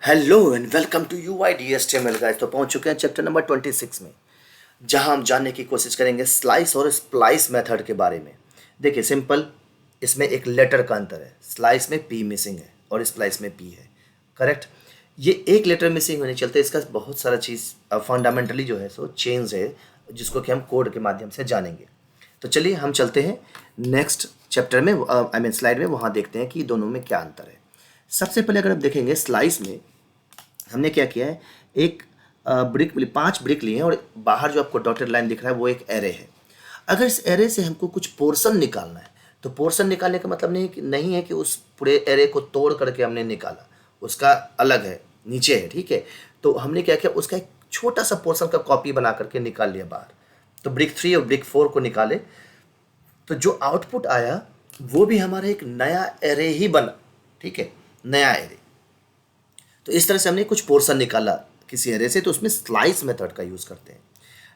Hello and welcome to UIDHTML guys. तो पहुंच चुके हैं चैप्टर नंबर 26 में, जहां हम जानने की कोशिश करेंगे स्लाइस और स्प्लाइस मेथड के बारे में। देखिए सिंपल, इसमें एक लेटर का अंतर है। स्लाइस में P मिसिंग है और स्प्लाइस में P है, करेक्ट। ये एक लेटर मिसिंग होने चलते इसका बहुत सारा चीज़ फंडामेंटली जो है सो चेंज है, जिसको कि हम कोड के माध्यम से जानेंगे। तो चलिए हम चलते हैं नेक्स्ट चैप्टर में, आई मीन स्लाइड में, वहाँ देखते हैं कि दोनों में क्या अंतर है। सबसे पहले अगर आप देखेंगे स्लाइस में हमने क्या किया है, एक ब्रिक 5 ब्रिक लिए हैं और बाहर जो आपको डॉटेड लाइन दिख रहा है वो एक एरे है। अगर इस एरे से हमको कुछ पोर्शन निकालना है तो पोर्शन निकालने का मतलब नहीं है कि उस पूरे एरे को तोड़ करके हमने निकाला, उसका अलग है, नीचे है, ठीक है। तो हमने क्या किया, उसका एक छोटा सा पोर्शन का कॉपी बना करके निकाल लिया बाहर। तो ब्रिक 3 और ब्रिक 4 को निकाले तो जो आउटपुट आया वो भी हमारा एक नया एरे ही बना, ठीक है, नया एरे। तो इस तरह से हमने कुछ पोर्शन निकाला किसी एरे से, तो उसमें स्लाइस मेथड का यूज़ करते हैं।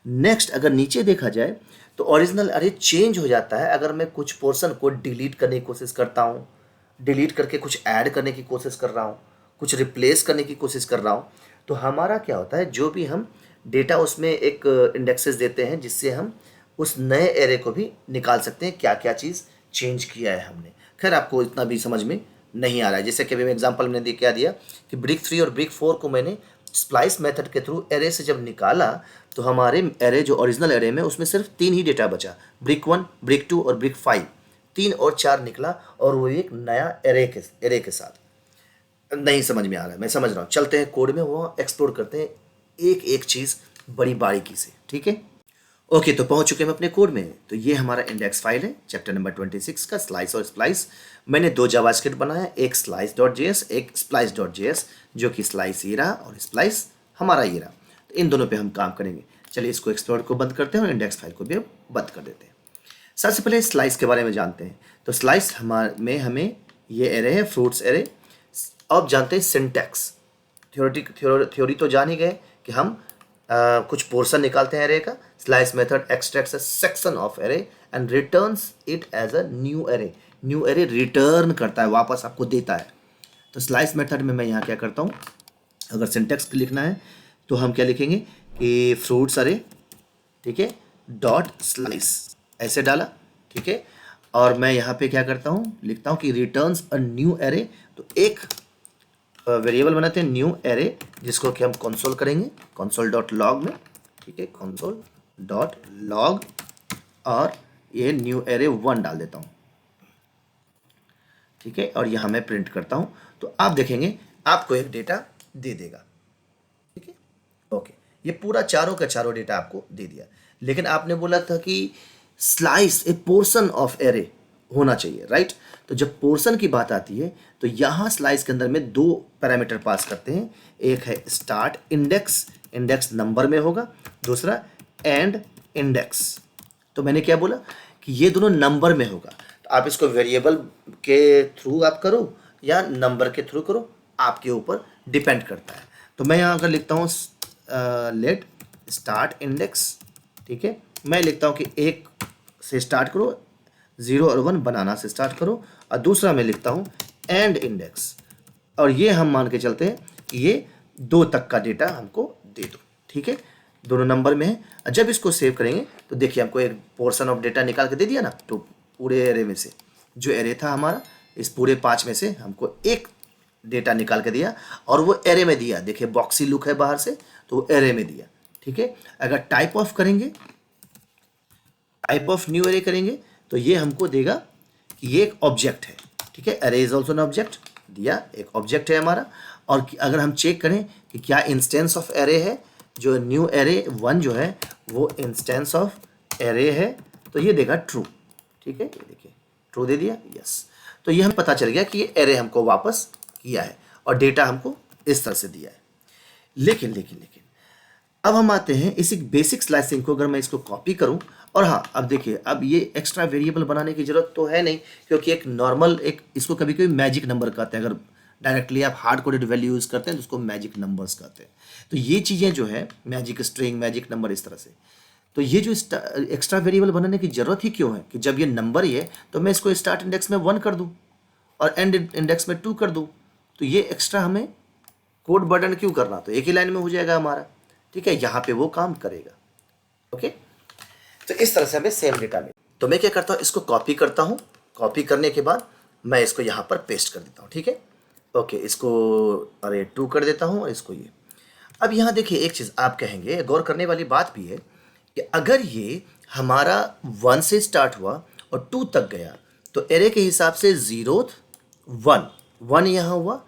नेक्स्ट अगर नीचे देखा जाए तो ओरिजिनल अरे चेंज हो जाता है अगर मैं कुछ पोर्शन को डिलीट करने की कोशिश करता हूँ, डिलीट करके कुछ ऐड करने की कोशिश कर रहा हूँ, कुछ रिप्लेस करने की कोशिश कर रहा हूँ। तो हमारा क्या होता है, जो भी हम डेटा उसमें एक इंडेक्सेस देते हैं जिससे हम उस नए एरे को भी निकाल सकते हैं, क्या क्या चीज़ चेंज किया है हमने। खैर आपको इतना भी समझ में नहीं आ रहा है। जैसे कि अभी एग्जांपल मैंने क्या दिया कि ब्रिक 3 और ब्रिक 4 को मैंने स्प्लाइस मेथड के थ्रू एरे से जब निकाला तो हमारे एरे जो ओरिजिनल एरे में उसमें सिर्फ 3 ही डेटा बचा, ब्रिक 1, ब्रिक 2 और ब्रिक 5। 3 और 4 निकला और वो एक नया एरे के साथ। नहीं समझ में आ रहा है, मैं समझ रहा हूँ। चलते हैं कोड में, वो एक्सप्लोर करते हैं एक एक चीज़ बड़ी बारीकी से, ठीक है। ओके तो पहुंच चुके हैं हम अपने कोड में। तो ये हमारा इंडेक्स फाइल है चैप्टर नंबर 26 का, स्लाइस और स्प्लाइस। मैंने 2 जावास्क्रिप्ट बनाया, एक slice.js, एक splice.js, जो कि स्लाइस ये रहा और स्प्लाइस हमारा ये रहा। तो इन दोनों पे हम काम करेंगे। चलिए इसको एक्सप्लोर को बंद करते हैं और इंडेक्स फाइल को भी बंद कर देते हैं। सबसे पहले स्लाइस के बारे में जानते हैं। तो स्लाइस में हमें ये एरे है, फ्रूट्स एरे। अब जानते हैं सिंटैक्स। थ्योरी तो जान ही गए कि हम कुछ पोर्शन निकालते हैं एरे का। Slice method extracts a section of array and returns it as a new array. New array return करता है, वापस आपको देता है। तो स्लाइस मेथड में मैं यहाँ क्या करता हूँ, अगर सिंटैक्स लिखना है तो हम क्या लिखेंगे कि फ्रूट्स एरे, ठीक है, डॉट स्लाइस, ऐसे डाला, ठीक है। और मैं यहाँ पे क्या करता हूँ, लिखता हूँ कि रिटर्न्स अ न्यू एरे। तो एक वेरिएबल बनाते हैं न्यू एरे, जिसको कि हम कंसोल करेंगे console.log में, ठीक है, console.log, और ये न्यू एरे 1 डाल देता हूँ, ठीक है। और यहाँ मैं प्रिंट करता हूँ तो आप देखेंगे आपको एक डेटा दे देगा, ठीक है। ओके, ये पूरा चारों का चारों डेटा आपको दे दिया। लेकिन आपने बोला था कि slice A portion of array होना चाहिए, राइट। तो जब पोर्शन की बात आती है तो यहाँ स्लाइस के अंदर में 2 पैरामीटर पास करते हैं। एक है स्टार्ट इंडेक्स, इंडेक्स नंबर में होगा, दूसरा एंड इंडेक्स। तो मैंने क्या बोला कि ये दोनों नंबर में होगा। तो आप इसको वेरिएबल के थ्रू आप करो या नंबर के थ्रू करो, आपके ऊपर डिपेंड करता है। तो मैं यहाँ अगर लिखता हूँ लेट स्टार्ट इंडेक्स, ठीक है, मैं लिखता हूँ कि 1 से स्टार्ट करो, 0 और 1 बनाना से स्टार्ट करो, और दूसरा मैं लिखता हूँ एंड इंडेक्स, और ये हम मान के चलते हैं कि ये 2 तक का डेटा हमको दे दो, ठीक है, दोनों नंबर में है। जब इसको सेव करेंगे तो देखिए हमको एक पोर्शन ऑफ डेटा निकाल के दे दिया ना। तो पूरे एरे में से जो एरे था हमारा, इस पूरे 5 में से हमको एक डेटा निकाल के दिया और वो एरे में दिया। देखिए बॉक्सी लुक है बाहर से, तो वो एरे में दिया, ठीक है। अगर टाइप ऑफ करेंगे, टाइप ऑफ न्यू एरे करेंगे तो ये हमको देगा कि ये एक ऑब्जेक्ट है, ठीक है। Array is also an object दिया, एक ऑब्जेक्ट है हमारा। और अगर हम चेक करें कि क्या इंस्टेंस ऑफ एरे है, जो न्यू एरे 1 जो है वो इंस्टेंस ऑफ एरे है, तो ये देगा ट्रू, ठीक है। ये देखिए ट्रू दे दिया, यस। तो ये हमें पता चल गया कि ये एरे हमको वापस किया है और डेटा हमको इस तरह से दिया है। लेकिन अब हम आते हैं इसी बेसिक स्लाइसिंग को, अगर मैं इसको कॉपी करूं, और हाँ अब देखिए, अब ये एक्स्ट्रा वेरिएबल बनाने की जरूरत तो है नहीं, क्योंकि एक नॉर्मल, एक इसको कभी कभी मैजिक नंबर कहते हैं। अगर डायरेक्टली आप हार्ड कोडेड वैल्यू यूज़ करते हैं तो उसको मैजिक नंबर्स कहते हैं। तो ये चीज़ें जो है मैजिक स्ट्रिंग, मैजिक नंबर, इस तरह से। तो ये जो एक्स्ट्रा वेरिएबल बनाने की जरूरत ही क्यों है कि जब ये नंबर ही है तो मैं इसको स्टार्ट इंडेक्स में 1 कर दूँ और एंड इंडेक्स में 2 कर दूँ। तो ये एक्स्ट्रा हमें कोड बर्डन क्यों करना, तो एक ही लाइन में हो जाएगा हमारा, ठीक है, यहाँ पे वो काम करेगा। ओके, तो इस तरह से हमें सेम डेटा मिले। तो मैं क्या करता हूँ, इसको कॉपी करता हूँ, कॉपी करने के बाद मैं इसको यहाँ पर पेस्ट कर देता हूँ, ठीक है। ओके, इसको अरे 2 कर देता हूँ और इसको ये। अब यहाँ देखिए एक चीज़ आप कहेंगे, गौर करने वाली बात भी है कि अगर ये हमारा 1 से स्टार्ट हुआ और 2 तक गया तो एरे के हिसाब से 0 1 1 यहाँ हुआ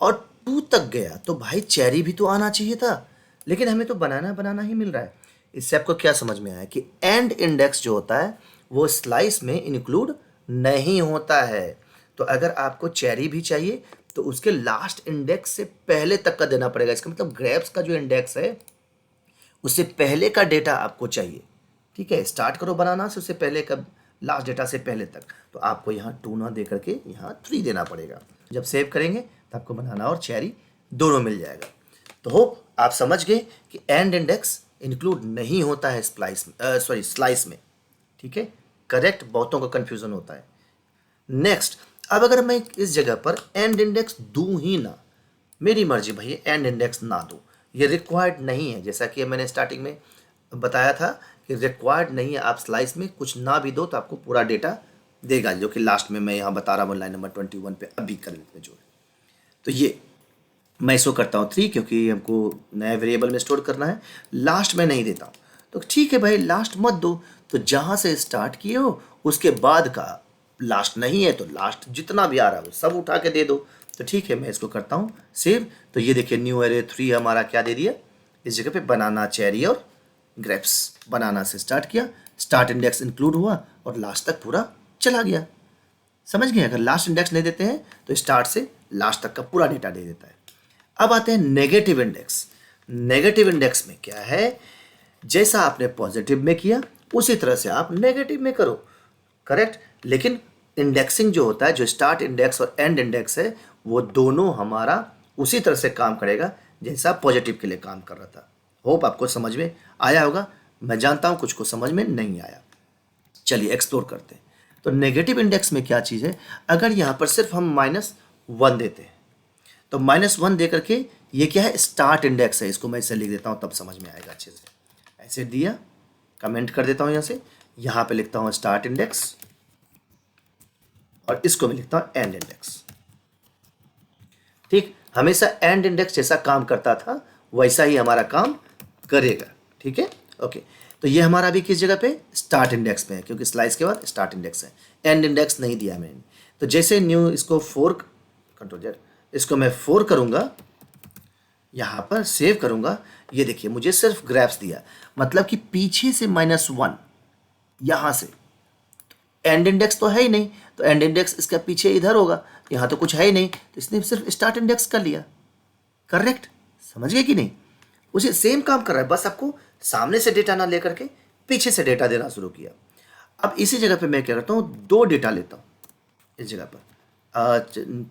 और 2 तक गया तो भाई चेरी भी तो आना चाहिए था, लेकिन हमें तो बनाना ही मिल रहा है। इससे आपको क्या समझ में आया कि एंड इंडेक्स जो होता है वो स्लाइस में इंक्लूड नहीं होता है। तो अगर आपको चेरी भी चाहिए तो उसके लास्ट इंडेक्स से पहले तक का देना पड़ेगा। इसका मतलब ग्रेप्स का जो इंडेक्स है उससे पहले का डेटा आपको चाहिए, ठीक है। स्टार्ट करो बनाना से उससे पहले का लास्ट डेटा से पहले तक, तो आपको यहाँ 2 ना दे करके यहाँ 3 देना पड़ेगा। जब सेव करेंगे तो आपको बनाना और चेरी दोनों मिल जाएगा। तो होप आप समझ गए कि एंड इंडेक्स इंक्लूड नहीं होता है स्लाइस में, ठीक है। करेक्ट, बहुतों का कन्फ्यूजन होता है। नेक्स्ट, अब अगर मैं इस जगह पर एंड इंडेक्स दूं ही ना, मेरी मर्जी भाई एंड इंडेक्स ना दूं, ये रिक्वायर्ड नहीं है। जैसा कि मैंने स्टार्टिंग में बताया था कि रिक्वायर्ड नहीं है, आप स्लाइस में कुछ ना भी दो तो आपको पूरा डेटा देगा, जो कि लास्ट में मैं यहाँ बता रहा हूँ लाइन नंबर 21 पे अभी करंट में जो है। तो ये मैं इसको करता हूँ 3 क्योंकि हमको नया वेरिएबल में स्टोर करना है, लास्ट में नहीं देता हूँ। तो ठीक है भाई, लास्ट मत दो, तो जहाँ से स्टार्ट किए हो उसके बाद का लास्ट नहीं है तो लास्ट जितना भी आ रहा है वो सब उठा के दे दो। तो ठीक है, मैं इसको करता हूँ सेव। तो ये देखिए न्यू एरे 3 हमारा क्या दे दिया, इस जगह पे बनाना, चेरी और ग्रेप्स। बनाना से स्टार्ट किया, स्टार्ट इंडेक्स इंक्लूड हुआ और लास्ट तक पूरा चला गया। समझ गए, अगर लास्ट इंडेक्स नहीं देते हैं तो स्टार्ट से लास्ट तक का पूरा डेटा दे देता है। अब आते हैं नेगेटिव इंडेक्स। नेगेटिव इंडेक्स में क्या है, जैसा आपने पॉजिटिव में किया उसी तरह से आप नेगेटिव में करो, करेक्ट। लेकिन इंडेक्सिंग जो होता है, जो स्टार्ट इंडेक्स और एंड इंडेक्स है, वो दोनों हमारा उसी तरह से काम करेगा जैसा पॉजिटिव के लिए काम कर रहा था। होप आपको समझ में आया होगा। मैं जानता हूँ कुछ को समझ में नहीं आया, चलिए एक्सप्लोर करते हैं। तो नेगेटिव इंडेक्स में क्या चीज़ है, अगर यहाँ पर सिर्फ हम -1 देते हैं तो -1 दे करके ये क्या है, स्टार्ट इंडेक्स है। इसको मैं इसे लिख देता हूँ तब समझ में आएगा अच्छे से। ऐसे दिया, कमेंट कर देता हूँ यहाँ से, यहाँ पे लिखता हूँ स्टार्ट इंडेक्स और इसको मैं लिखता हूँ एंड इंडेक्स। ठीक, हमेशा एंड इंडेक्स जैसा काम करता था वैसा ही हमारा काम करेगा, ठीक है। ओके, तो ये हमारा अभी किस जगह पे, स्टार्ट इंडेक्स पे है, क्योंकि स्लाइस के बाद स्टार्ट इंडेक्स है, एंड इंडेक्स नहीं दिया मैंने। तो जैसे न्यू इसको 4 कंट्रोल, इसको मैं 4 करूँगा, यहाँ पर सेव करूँगा, ये देखिए मुझे सिर्फ ग्रेप्स दिया, मतलब कि पीछे से -1 यहाँ से, एंड इंडेक्स तो है ही नहीं, तो एंड इंडेक्स इसका पीछे इधर होगा, यहाँ तो कुछ है ही नहीं, तो इसने सिर्फ स्टार्ट इंडेक्स कर लिया। करेक्ट, समझ गए कि नहीं। उसे सेम काम कर रहा है, बस आपको सामने से डेटा ना लेकर के पीछे से डेटा देना शुरू किया। अब इसी जगह पे मैं क्या करता हूँ, 2 डेटा लेता हूँ इस जगह पर,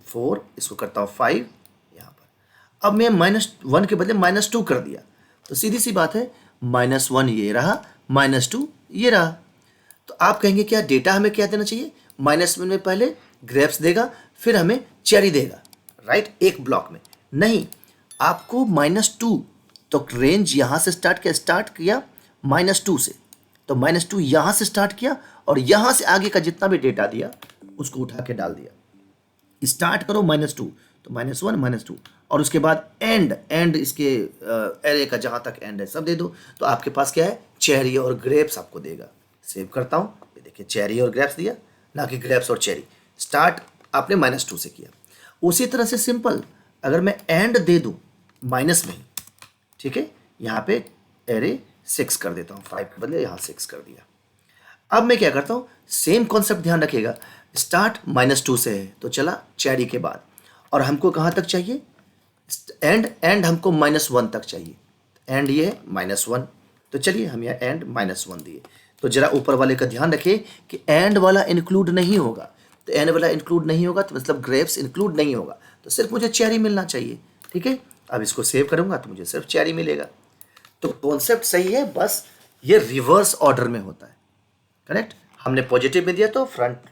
4, इसको करता हूँ 5 यहाँ पर। अब मैं -1 के बदले -2 कर दिया, तो सीधी सी बात है, -1 ये रहा, -2 ये रहा। तो आप कहेंगे क्या डेटा हमें क्या देना चाहिए, -1 में पहले ग्रेप्स देगा फिर हमें चेरी देगा, राइट, एक ब्लॉक में। नहीं, आपको -2, तो रेंज यहाँ से स्टार्ट किया -2 से, तो -2 यहाँ से स्टार्ट किया और यहाँ से आगे का जितना भी डेटा दिया उसको उठा के डाल दिया। स्टार्ट करो -2, तो -1 -2 और उसके बाद एंड इसके एरे का जहाँ तक एंड है सब दे दो, तो आपके पास क्या है, चेरी और ग्रेप्स आपको देगा। सेव करता हूँ, ये देखिए चेरी और ग्रेप्स दिया, ना कि ग्रेप्स और चेरी। स्टार्ट आपने -2 से किया। उसी तरह से सिंपल, अगर मैं एंड दे दूँ माइनस में ही, ठीक है, यहाँ पे एरे 6 कर देता हूँ, 5 के बदले यहाँ 6 कर दिया। अब मैं क्या करता हूँ, सेम कॉन्सेप्ट ध्यान रखिएगा, स्टार्ट -2 से है तो चला चेरी के बाद, और हमको कहाँ तक चाहिए, एंड हमको -1 तक चाहिए, एंड ये है -1, तो चलिए हम यहाँ एंड -1 दिए। तो जरा ऊपर वाले का ध्यान रखिए कि एंड वाला इंक्लूड नहीं होगा, तो एंड वाला इंक्लूड नहीं होगा तो मतलब ग्रेप्स इंक्लूड नहीं होगा, तो सिर्फ मुझे चेरी मिलना चाहिए, ठीक है। अब इसको सेव करूँगा तो मुझे सिर्फ चेरी मिलेगा। तो कॉन्सेप्ट सही है, बस ये रिवर्स ऑर्डर में होता है, करेक्ट। हमने पॉजिटिव में दिया तो फ्रंट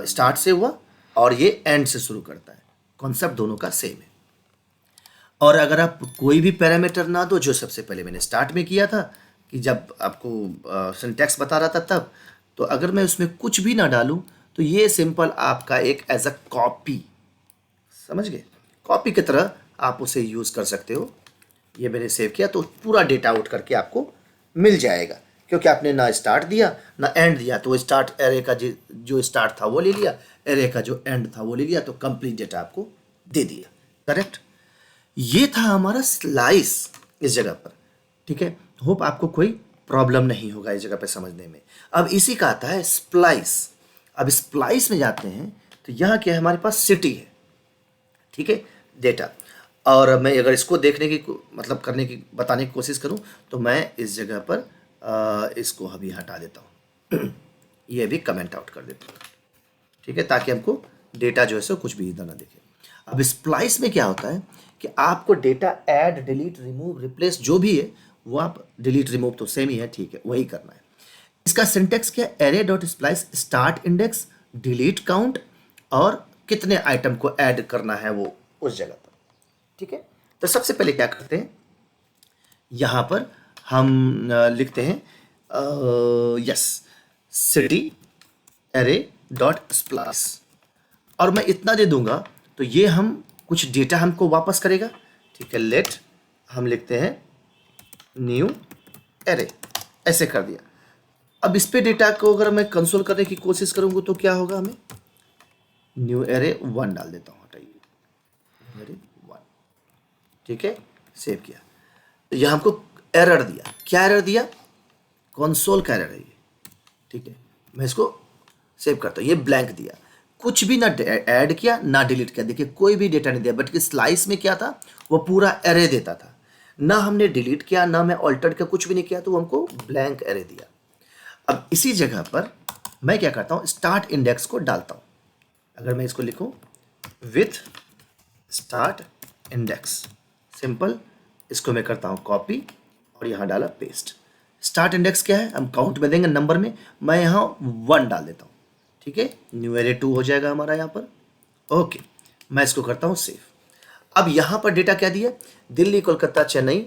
स्टार्ट से हुआ और ये एंड से शुरू करता है, कॉन्सेप्ट दोनों का सेम है। और अगर आप कोई भी पैरामीटर ना दो, जो सबसे पहले मैंने स्टार्ट में किया था कि जब आपको सिंटैक्स बता रहा था तब, तो अगर मैं उसमें कुछ भी ना डालूं तो ये सिंपल आपका एक एज अ कॉपी, समझ गए, कॉपी की तरह आप उसे यूज़ कर सकते हो। ये मैंने सेव किया तो पूरा डेटा आउट करके आपको मिल जाएगा, क्योंकि आपने ना स्टार्ट दिया ना एंड दिया, तो स्टार्ट एरे का जो स्टार्ट था वो ले लिया, एरे का जो एंड था वो ले लिया, तो कंप्लीट डेटा आपको दे दिया। करेक्ट। ये था हमारा स्लाइस इस जगह पर। ठीक है, होप आपको कोई प्रॉब्लम नहीं होगा इस जगह पर समझने में। अब इसी का आता है स्प्लाइस। अब स्प्लाइस में जाते हैं तो यहाँ क्या है, हमारे पास सिटी है, ठीक है, डेटा। और मैं अगर इसको देखने की मतलब करने की बताने की कोशिश करूं तो मैं इस जगह पर इसको अभी हटा देता हूं ये भी कमेंट आउट कर देता हूं, ठीक है, ताकि हमको डेटा जो है सो कुछ भी इधर ना दिखे। अब स्प्लाइस में क्या होता है कि आपको data add, delete, remove, replace जो भी है वो आप डिलीट रिमूव तो सेम ही है, ठीक है, वही करना है। इसका सिंटेक्स क्या है, array dot splice start index delete count और कितने आइटम को ऐड करना है वो उस जगह पर। ठीक है, तो सबसे पहले क्या करते हैं, यहां पर हम लिखते हैं yes city array dot splice, और मैं इतना दे दूंगा तो ये हम कुछ डेटा हमको वापस करेगा। ठीक है, लेट हम लिखते हैं न्यू एरे, ऐसे कर दिया। अब इस पे डेटा को अगर मैं कंसोल करने की कोशिश करूंगा तो क्या होगा, हमें न्यू एरे 1 डाल देता हूँ, हटाइए एरे 1, ठीक है, सेव किया। तो यह हमको एरर दिया, क्या एरर दिया, कंसोल का एरर है ये, ठीक है, मैं इसको सेव करता हूँ, ये ब्लैंक दिया, कुछ भी ना ऐड किया ना डिलीट किया, देखिए कोई भी डेटा नहीं दिया, बट स्लाइस में क्या था, वो पूरा एरे देता था, ना हमने डिलीट किया ना मैं ऑल्टर किया, कुछ भी नहीं किया, तो वो हमको ब्लैंक एरे दिया। अब इसी जगह पर मैं क्या करता हूँ, स्टार्ट इंडेक्स को डालता हूँ। अगर मैं इसको लिखूँ विथ स्टार्ट इंडेक्स, सिंपल, इसको मैं करता हूँ कॉपी और यहाँ डाला पेस्ट। स्टार्ट इंडेक्स क्या है, हम काउंट में देंगे नंबर में, मैं यहाँ 1 डाल देता हूँ, ठीक है, न्यू एरे 2 हो जाएगा हमारा यहाँ पर। ओके, मैं इसको करता हूँ सेव। अब यहाँ पर डेटा क्या दिया, दिल्ली, कोलकाता, चेन्नई,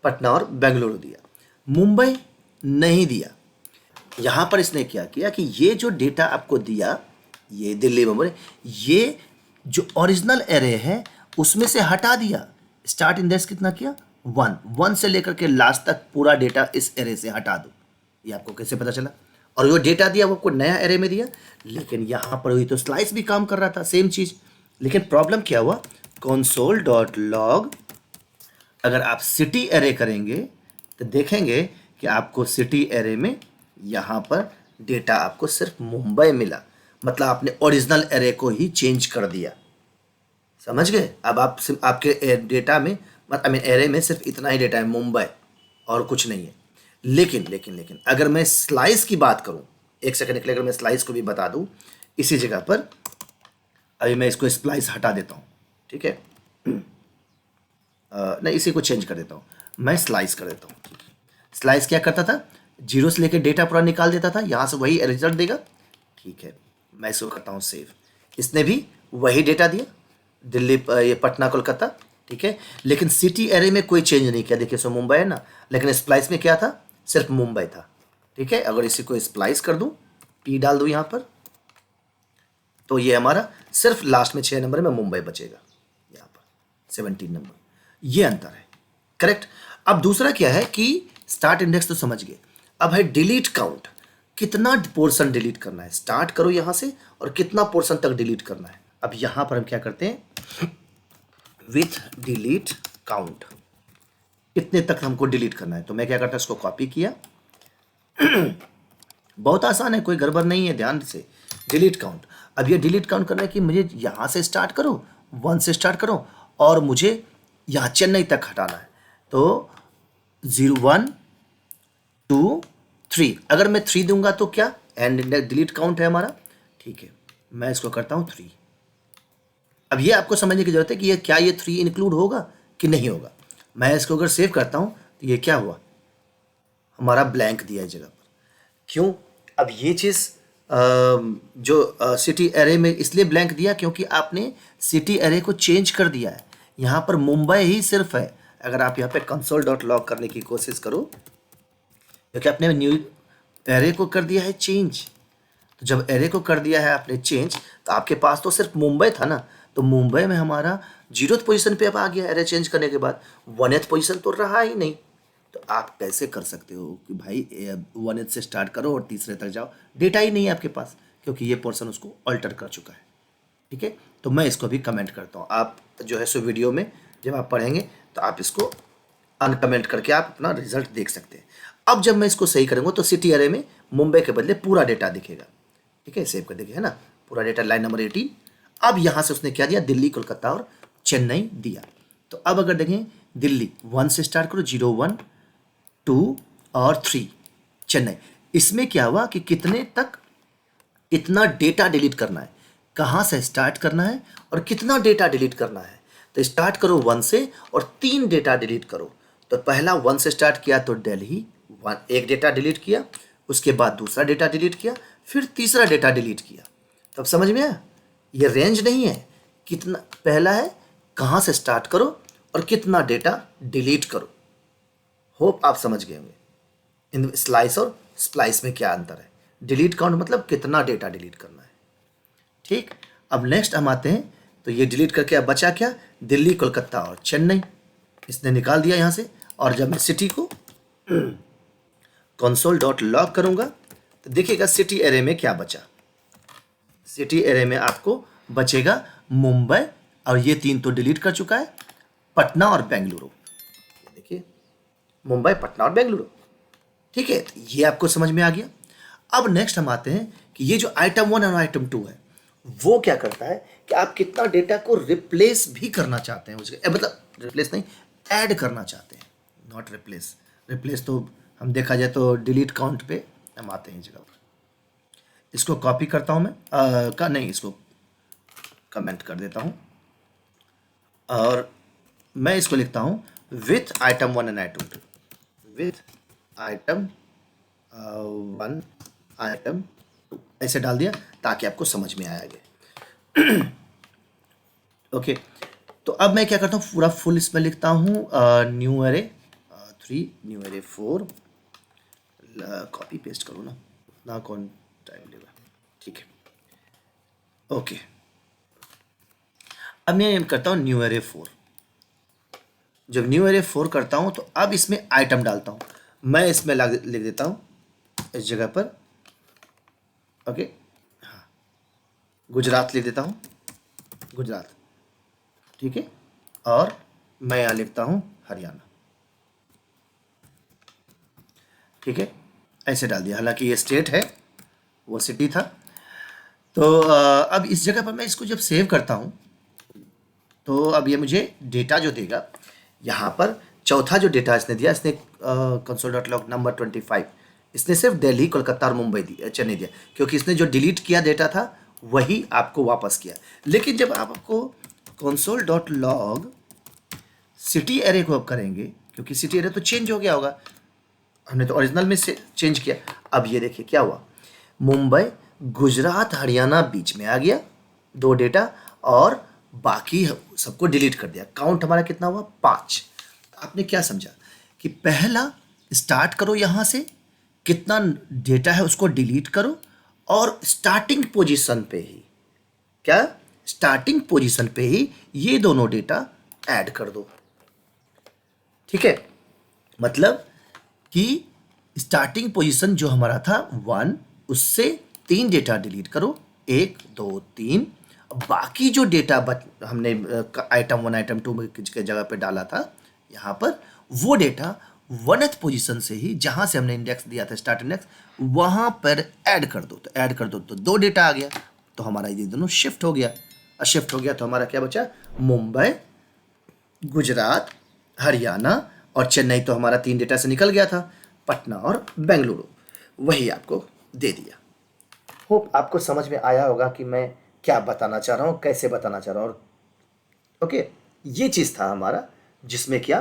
पटना और बेंगलुरु दिया, मुंबई नहीं दिया। यहाँ पर इसने क्या किया कि ये जो डेटा आपको दिया, ये दिल्ली, मुंबई, ये जो ओरिजिनल एरे है उसमें से हटा दिया। स्टार्ट इंडेक्स कितना किया, 1 से लेकर के लास्ट तक पूरा डेटा इस एरे से हटा दो। ये आपको कैसे पता चला, और जो डेटा दिया वो आपको नया एरे में दिया, लेकिन यहाँ पर हुई तो स्लाइस भी काम कर रहा था, सेम चीज़, लेकिन प्रॉब्लम क्या हुआ, कंसोल डॉट लॉग अगर आप सिटी एरे करेंगे तो देखेंगे कि आपको सिटी एरे में यहाँ पर डेटा आपको सिर्फ मुंबई मिला, मतलब आपने ओरिजिनल एरे को ही चेंज कर दिया, समझ गए। अब आप आपके डेटा में मतलब एरे में सिर्फ इतना ही डेटा है, मुंबई, और कुछ नहीं है। लेकिन अगर मैं स्लाइस की बात करूं, एक सेकंड के लिए अगर मैं स्लाइस को भी बता दूं, इसी जगह पर अभी मैं इसको स्प्लाइस हटा देता हूं, ठीक है, नहीं इसी को चेंज कर देता हूं, मैं स्लाइस कर देता हूं। स्लाइस क्या करता था, जीरो से लेकर डेटा पूरा निकाल देता था, यहां से वही रिजल्ट देगा, ठीक है, मैं इसको करता हूं सेव। इसने भी वही डेटा दिया, दिल्ली, ये पटना, कोलकाता, ठीक है, लेकिन सिटी एरे में कोई चेंज नहीं किया, देखिए सो मुंबई है ना, लेकिन स्प्लाइस में क्या था, सिर्फ मुंबई था, ठीक है। अगर इसी को स्प्लाइस कर दूं, पी डाल दूं यहाँ पर, तो ये हमारा सिर्फ लास्ट में 6 नंबर में मुंबई बचेगा, यहाँ पर 17 नंबर, ये अंतर है, करेक्ट। अब दूसरा क्या है कि स्टार्ट इंडेक्स तो समझ गए, अब है डिलीट काउंट, कितना पोर्शन डिलीट करना है, स्टार्ट करो यहाँ से और कितना पोर्शन तक डिलीट करना है। अब यहाँ पर हम क्या करते हैं, विथ डिलीट काउंट, कितने तक हमको डिलीट करना है, तो मैं क्या करता हूँ, इसको कॉपी किया बहुत आसान है, कोई गड़बड़ नहीं है, ध्यान से, डिलीट काउंट। अब ये डिलीट काउंट करना है कि मुझे यहाँ से स्टार्ट करो, 1 से स्टार्ट करो और मुझे यहाँ चेन्नई तक हटाना है, तो 0 1 2 3, अगर मैं 3 दूंगा तो क्या, एंड डिलीट काउंट है हमारा, ठीक है, मैं इसको करता हूँ 3। अब ये आपको समझने की जरूरत है कि ये क्या, ये 3 इंक्लूड होगा कि नहीं होगा। मैं इसको अगर सेव करता हूँ तो ये क्या हुआ, हमारा ब्लैंक दिया इस जगह पर, क्यों, अब ये चीज़ जो सिटी एरे में इसलिए ब्लैंक दिया क्योंकि आपने सिटी एरे को चेंज कर दिया है, यहाँ पर मुंबई ही सिर्फ है। अगर आप यहाँ पे कंसोल डॉट लॉग करने की कोशिश करो, क्योंकि आपने न्यू एरे को कर दिया है चेंज। तो जब एरे को कर दिया है आपने चेंज, तो आपके पास तो सिर्फ मुंबई था ना, तो मुंबई में हमारा 0th पोजीशन पे अब आ गया एरे चेंज करने के बाद। 1th पोजीशन तो रहा ही नहीं। तो आप कैसे कर सकते हो कि भाई 1th से स्टार्ट करो और तीसरे तक जाओ? डेटा ही नहीं है आपके पास, क्योंकि ये पोर्शन उसको अल्टर कर चुका है। ठीक है, तो मैं इसको भी कमेंट करता हूँ। आप जो है सो वीडियो में जब आप पढ़ेंगे तो आप इसको अनकमेंट करके आप अपना रिजल्ट देख सकते हैं। अब जब मैं इसको सही करूँगा तो सिटी एरे में मुंबई के बदले पूरा डेटा दिखेगा। ठीक है, सेव कर देखिए, है ना, पूरा डेटा लाइन नंबर 18। अब यहाँ से उसने क्या दिया, दिल्ली, कोलकाता और चेन्नई दिया। तो अब अगर देखें, दिल्ली 1 से स्टार्ट करो, 0 1 2 और 3, चेन्नई। इसमें क्या हुआ कि कितने तक कितना डेटा डिलीट करना है, कहाँ से स्टार्ट करना है और कितना डेटा डिलीट करना है। तो स्टार्ट करो 1 से और 3 डेटा डिलीट करो। तो पहला 1 से स्टार्ट किया तो दिल्ली 1 एक डेटा डिलीट किया, उसके बाद दूसरा डेटा डिलीट किया, फिर तीसरा डेटा डिलीट किया। तब समझ में आया, ये रेंज नहीं है, कितना पहला है कहाँ से स्टार्ट करो और कितना डेटा डिलीट करो। होप आप समझ गए होंगे इन स्लाइस और स्प्लाइस में क्या अंतर है। डिलीट काउंट मतलब कितना डेटा डिलीट करना है। ठीक, अब नेक्स्ट हम आते हैं। तो ये डिलीट करके अब बचा क्या, दिल्ली, कोलकाता और चेन्नई, इसने निकाल दिया यहाँ से। और जब मैं सिटी को कंसोल डॉट लॉग करूँगा तो देखिएगा सिटी एरे में क्या बचा। सिटी एरे में आपको बचेगा मुंबई, और ये 3 तो डिलीट कर चुका है, पटना और बेंगलुरु। देखिए, मुंबई, पटना और बेंगलुरु। ठीक है, तो ये आपको समझ में आ गया। अब नेक्स्ट हम आते हैं कि ये जो आइटम 1 और आइटम 2 है, वो क्या करता है कि आप कितना डेटा को रिप्लेस भी करना चाहते हैं उसके, मतलब रिप्लेस नहीं, ऐड करना चाहते हैं, नॉट रिप्लेस। रिप्लेस तो हम देखा जाए तो डिलीट काउंट पे हम आते हैं जगह पर। इसको कॉपी करता हूँ मैं, नहीं, इसको कमेंट कर देता हूँ और मैं इसको लिखता हूँ with item 1 and item 2, with item 1 item 2 ऐसे डाल दिया ताकि आपको समझ में आया आगे। ओके, तो अब मैं क्या करता हूँ, पूरा फुल इसमें लिखता हूँ new array 3, new array 4, copy paste करो ना, उतना कौन टाइम लेगा। ठीक है, ओके, अब मैं करता हूँ न्यू एरे 4। जब न्यू एरे 4 करता हूँ तो अब इसमें आइटम डालता हूँ। मैं इसमें लिख देता हूँ इस जगह पर, ओके, हाँ, गुजरात लिख देता हूँ, गुजरात। ठीक है, और मैं यहाँ लिखता हूँ हरियाणा। ठीक है, ऐसे डाल दिया, हालांकि ये स्टेट है, वो सिटी था। तो अब इस जगह पर मैं इसको जब सेव करता हूँ तो अब ये मुझे डेटा जो देगा, यहाँ पर चौथा जो डेटा इसने दिया, इसने कंसोल डॉट लॉग नंबर 25, इसने सिर्फ दिल्ली, कोलकाता और मुंबई दिया, चेन्नई दिया, क्योंकि इसने जो डिलीट किया डेटा था वही आपको वापस किया। लेकिन जब आपको console dot log city array को अब करेंगे, क्योंकि सिटी एरे तो चेंज हो गया होगा, हमने तो ओरिजिनल में से चेंज किया। अब ये देखिए क्या हुआ, मुंबई, गुजरात, हरियाणा बीच में आ गया 2 डेटा, और बाकी सबको डिलीट कर दिया। काउंट हमारा कितना हुआ, 5। आपने क्या समझा कि पहला स्टार्ट करो यहाँ से, कितना डेटा है उसको डिलीट करो, और स्टार्टिंग पोजीशन पे ही क्या, स्टार्टिंग पोजीशन पे ही ये दोनों डेटा ऐड कर दो। ठीक है, मतलब कि स्टार्टिंग पोजीशन जो हमारा था 1, उससे 3 डेटा डिलीट करो, 1 2 3। बाकी जो डेटा हमने आइटम 1 आइटम 2 के जगह पे डाला था यहाँ पर, वो डेटा 1th पोजीशन से ही, जहाँ से हमने इंडेक्स दिया था स्टार्ट इंडेक्स, वहाँ पर ऐड कर दो। तो ऐड कर दो तो 2 डेटा आ गया, तो हमारा ये दोनों शिफ्ट हो गया। और शिफ्ट हो गया तो हमारा क्या बचा, मुंबई, गुजरात, हरियाणा और चेन्नई तो हमारा 3 डेटा से निकल गया था, पटना और बेंगलुरु वही आपको दे दिया। होप आपको समझ में आया होगा कि मैं क्या बताना चाह रहा हूँ, कैसे बताना चाह रहा हूँ। ओके, ये चीज़ था हमारा जिसमें क्या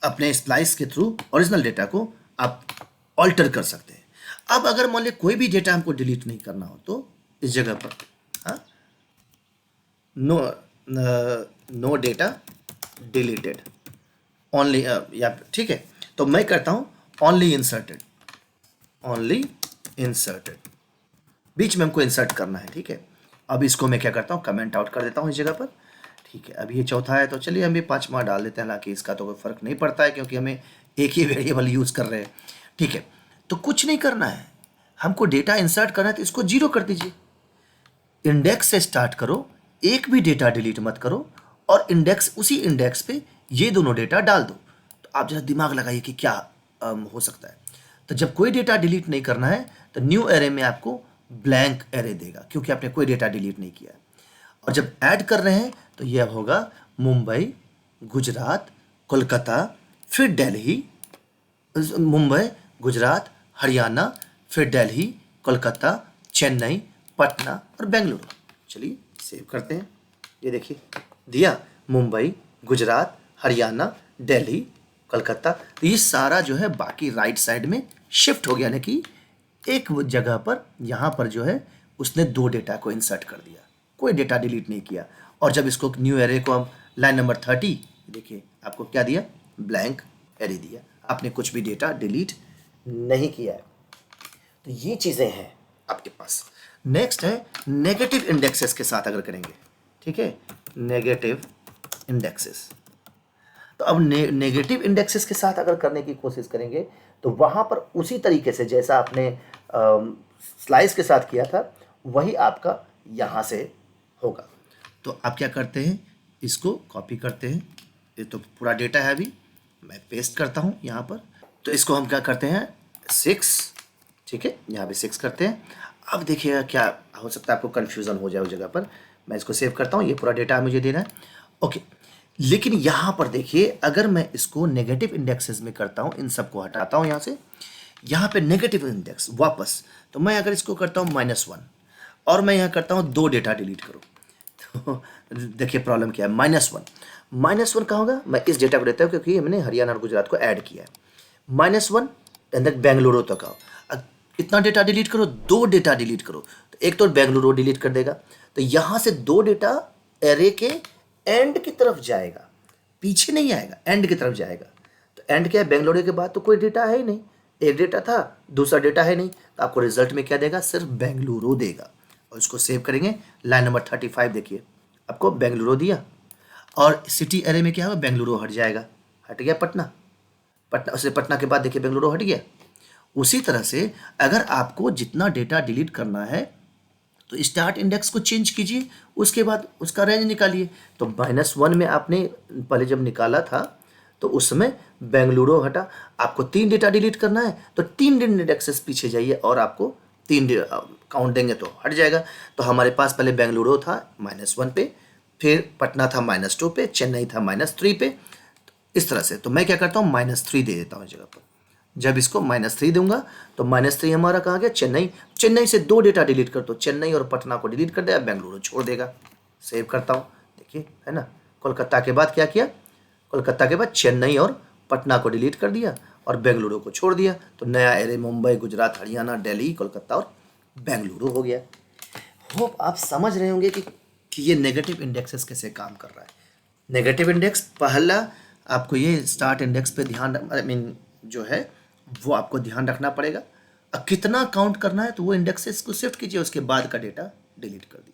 अपने स्प्लाइस के थ्रू ओरिजिनल डेटा को आप ऑल्टर कर सकते हैं। अब अगर मान लीजिए कोई भी डेटा हमको डिलीट नहीं करना हो तो इस जगह पर no no data deleted only, या ठीक है, तो मैं करता हूँ ओनली इंसर्टेड, ओनली इंसर्टेड, बीच में हमको इंसर्ट करना है, ठीक है। अब इसको मैं क्या करता हूँ, कमेंट आउट कर देता हूँ इस जगह पर, ठीक है। अब ये चौथा है, तो चलिए हम भी 5वां डाल देते हैं, हालांकि इसका तो कोई फ़र्क नहीं पड़ता है क्योंकि हमें एक ही वेरिएबल यूज़ कर रहे हैं, ठीक है। तो कुछ नहीं करना है, हमको डेटा इंसर्ट करना है तो इसको 0 कर दीजिए, इंडेक्स से स्टार्ट करो, एक भी डेटा डिलीट मत करो, और इंडेक्स, उसी इंडेक्स पे ये दोनों डेटा डाल दो। तो आप जरा दिमाग लगाइए कि क्या हो सकता है। तो जब कोई डेटा डिलीट नहीं करना है तो न्यू एरे में आपको ब्लैंक एरे देगा क्योंकि आपने कोई डेटा डिलीट नहीं किया। और जब ऐड कर रहे हैं तो यह होगा मुंबई, गुजरात, कोलकाता, फिर दिल्ली, मुंबई, गुजरात, हरियाणा, फिर दिल्ली, कोलकाता, चेन्नई, पटना और बेंगलुरु। चलिए सेव करते हैं, ये देखिए दिया मुंबई, गुजरात, हरियाणा, दिल्ली, कोलकाता। तो ये सारा जो है बाकी राइट साइड में शिफ्ट हो गया, यानी कि एक जगह पर यहाँ पर जो है उसने 2 डेटा को इंसर्ट कर दिया, कोई डेटा डिलीट नहीं किया। और जब इसको न्यू एरे को हम लाइन नंबर 30, देखिए आपको क्या दिया, ब्लैंक एरे दिया, आपने कुछ भी डेटा डिलीट नहीं किया है। तो ये चीज़ें हैं आपके पास। नेक्स्ट है नेगेटिव इंडेक्सेस के साथ अगर करेंगे, ठीक है, नेगेटिव इंडेक्सेस। तो अब नेगेटिव इंडेक्सेस के साथ अगर करने की कोशिश करेंगे तो वहाँ पर उसी तरीके से जैसा आपने स्लाइस के साथ किया था वही आपका यहाँ से होगा। तो आप क्या करते हैं, इसको कॉपी करते हैं, ये तो पूरा डेटा है, अभी मैं पेस्ट करता हूँ यहाँ पर। तो इसको हम क्या करते हैं 6, ठीक है, यहाँ पे 6 करते हैं। अब देखिएगा क्या हो सकता है, आपको कन्फ्यूज़न हो जाए उस जगह पर। मैं इसको सेव करता हूँ, ये पूरा डेटा मुझे देना है, ओके। लेकिन यहाँ पर देखिए अगर मैं इसको नेगेटिव इंडेक्सेस में करता हूँ, इन सबको हटाता हूँ यहाँ से, यहाँ पे नेगेटिव इंडेक्स वापस, तो मैं अगर इसको करता हूँ -1 और मैं यहाँ करता हूँ 2 डेटा डिलीट करो, तो देखिए प्रॉब्लम क्या है, -1 कहाँ होगा, मैं इस डेटा को देता हूँ क्योंकि हमने हरियाणा और गुजरात को ऐड किया है। -1 अंदर बेंगलुरु तक आओ, कितना डेटा डिलीट करो, 2 डेटा डिलीट करो, तो एक तो बेंगलुरु डिलीट कर देगा, तो यहाँ से 2 डेटा एरे के एंड की तरफ जाएगा, पीछे नहीं आएगा, एंड की तरफ जाएगा। तो एंड क्या है, बेंगलुरु के बाद तो कोई डेटा है ही नहीं, एक डेटा था, दूसरा डेटा है नहीं, तो आपको रिजल्ट में क्या देगा, सिर्फ बेंगलुरु देगा। और इसको सेव करेंगे, लाइन नंबर 35 देखिए आपको बेंगलुरु दिया, और सिटी एरे में क्या होगा, बेंगलुरु हट जाएगा, हट गया पटना, पटना उससे पटना के बाद देखिए बेंगलुरु हट गया। उसी तरह से अगर आपको जितना डेटा डिलीट करना है तो स्टार्ट इंडेक्स को चेंज कीजिए, उसके बाद उसका रेंज निकालिए। तो -1 में आपने पहले जब निकाला था तो उस समय बेंगलुरु हटा, आपको 3 डेटा डिलीट करना है तो 3 इंडेक्सेस पीछे जाइए और आपको 3 काउंट देंगे तो हट जाएगा। तो हमारे पास पहले बेंगलुरु था -1 पे, फिर पटना था -2 पे, चेन्नई था -3 पे, तो इस तरह से। तो मैं क्या करता हूँ -3 दे देता हूँ इस जगह पर। जब इसको -3 दूंगा तो -3 हमारा कहाँ गया, चेन्नई, चेन्नई से 2 डेटा डिलीट कर दो, चेन्नई और पटना को डिलीट कर दिया, बेंगलुरु छोड़ देगा। सेव करता हूँ, देखिए है ना, कोलकाता के बाद क्या किया, कोलकाता के बाद चेन्नई और पटना को डिलीट कर दिया और बेंगलुरु को छोड़ दिया। तो नया एरे मुंबई, गुजरात, हरियाणा, दिल्ली, कोलकाता और बेंगलुरु हो गया। होप आप समझ रहे होंगे कि ये नेगेटिव इंडेक्सेस कैसे काम कर रहा है। नेगेटिव इंडेक्स, पहला आपको ये स्टार्ट इंडेक्स पे ध्यान, आई मीन जो है वो आपको ध्यान रखना पड़ेगा। अब कितना काउंट करना है तो वो इंडेक्सेस को शिफ्ट कीजिए, उसके बाद का डेटा डिलीट कर दीजिए।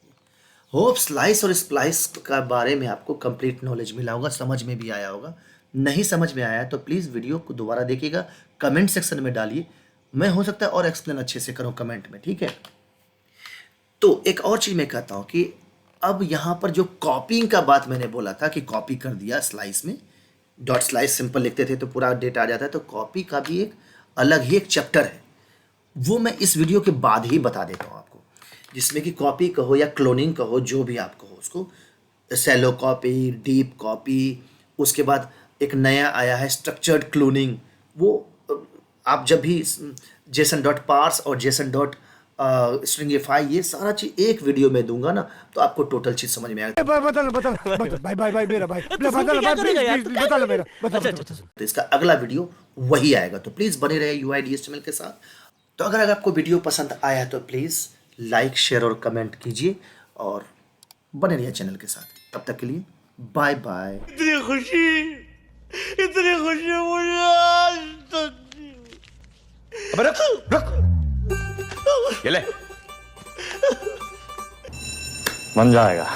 होप स्लाइस और स्प्लाइस का बारे में आपको कंप्लीट नॉलेज मिला होगा, समझ में भी आया होगा। नहीं समझ में आया तो प्लीज़ वीडियो को दोबारा देखिएगा, कमेंट सेक्शन में डालिए, मैं हो सकता है और एक्सप्लेन अच्छे से करूँ कमेंट में, ठीक है। तो एक और चीज़ मैं कहता हूँ कि अब यहाँ पर जो कॉपिंग का बात मैंने बोला था कि कॉपी कर दिया स्लाइस में, डॉट स्लाइस सिंपल लिखते थे तो पूरा डेटा आ जाता है, तो कॉपी का भी एक अलग ही एक चैप्टर है, वो मैं इस वीडियो के बाद ही बता देता हूँ आपको, जिसमें कि कॉपी कहो या क्लोनिंग कहो, जो भी आप कहो उसको, सैलो कॉपी, डीप कॉपी, उसके बाद एक नया आया है स्ट्रक्चर्ड क्लोनिंग, वो आप जब भी जेसन डॉट पार्स और जेसन डॉट स्ट्रिंगिफाई, ये सारा चीज एक वीडियो में दूंगा ना, तो आपको टोटल चीज समझ में आएगा। भाई भाई भाई मेरा भाई बता मेरा तो इसका अगला वीडियो वही आएगा, तो प्लीज़ बने रहे UIDHTML के साथ। तो अगर आपको वीडियो पसंद आया तो प्लीज़ लाइक, शेयर और कमेंट कीजिए और बने रहिए चैनल के साथ। तब तक के लिए बाय बाय। इतनी खुशी मुझे आज तक नहीं हुई। अबे रुक रुक, ये ले, बन जाएगा।